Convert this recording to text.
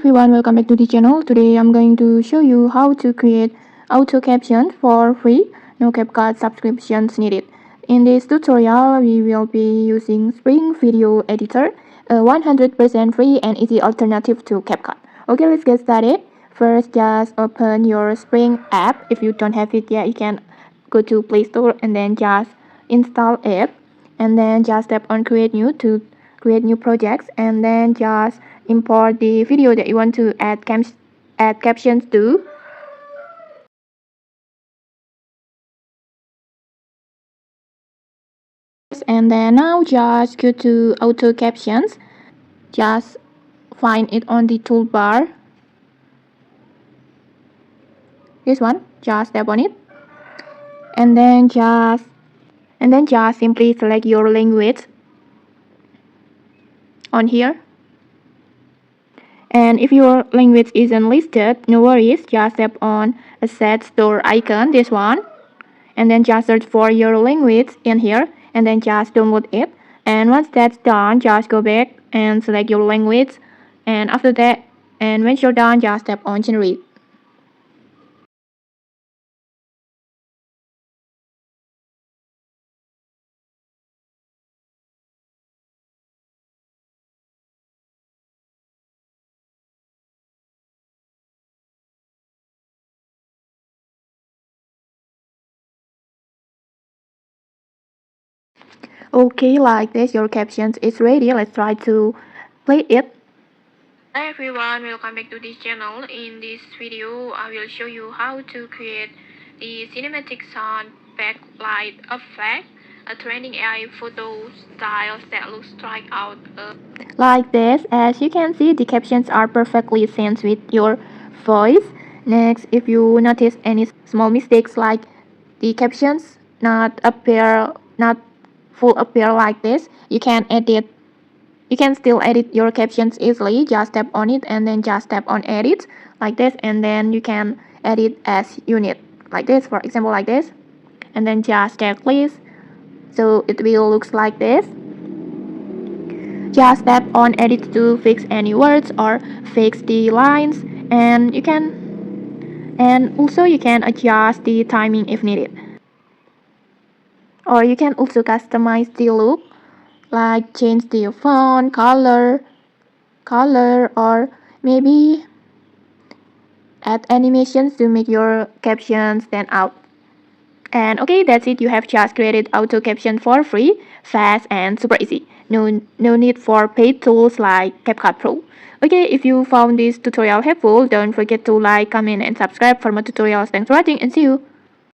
everyone, welcome back to the channel. Today I'm going to show you how to create auto captions for free, no CapCut subscriptions needed. In this tutorial, we will be using Spring Video Editor, a 100% free and easy alternative to CapCut. Okay, let's get started. First, just open your Spring app. If you don't have it yet, you can go to Play Store and then just install it. And then just tap on create new to create new projects, and then just import the video that you want to add captions to. And then now just go to auto captions, just find it on the toolbar, this one, just tap on it, and then just simply select your language on here. And if your language isn't listed, no worries, just tap on a set store icon, this one, and then just search for your language in here, and then just download it. And once that's done, just go back and select your language, and after that, and when you're done, just tap on generate. Okay, like this, your captions is ready. Let's try to play it. Hi everyone, welcome back to this channel. In this video, I will show you how to create the cinematic sound backlight effect, a trending AI photo styles that looks strike out like this. As you can see, the captions are perfectly synced with your voice. Next, if you notice any small mistakes like the captions not full appear like this, you can still edit your captions easily. Just tap on it and then just tap on edit like this, and then you can edit as you need, like this, for example, like this, and then just check please, so it will looks like this. Just tap on edit to fix any words or fix the lines, and also you can adjust the timing if needed, or you can also customize the look, like change the font color, or maybe add animations to make your captions stand out. And okay, that's it. You have just created auto caption for free, fast and super easy. No need for paid tools like CapCut Pro. Okay, if you found this tutorial helpful, don't forget to like, comment and subscribe for more tutorials. Thanks for watching and see you.